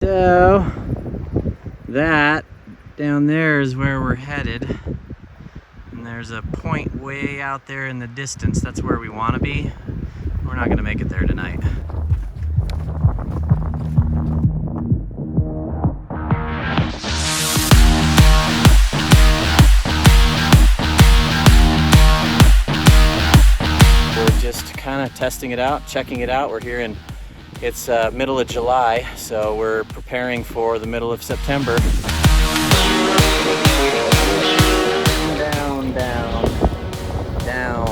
So that down there is where we're headed, and there's a point way out there in the distance. That's where we want to be. We're not going to make it there tonight. We're just kind of testing it out, checking it out. We're here in It's middle of July, so we're preparing for the middle of September. Down, down, down.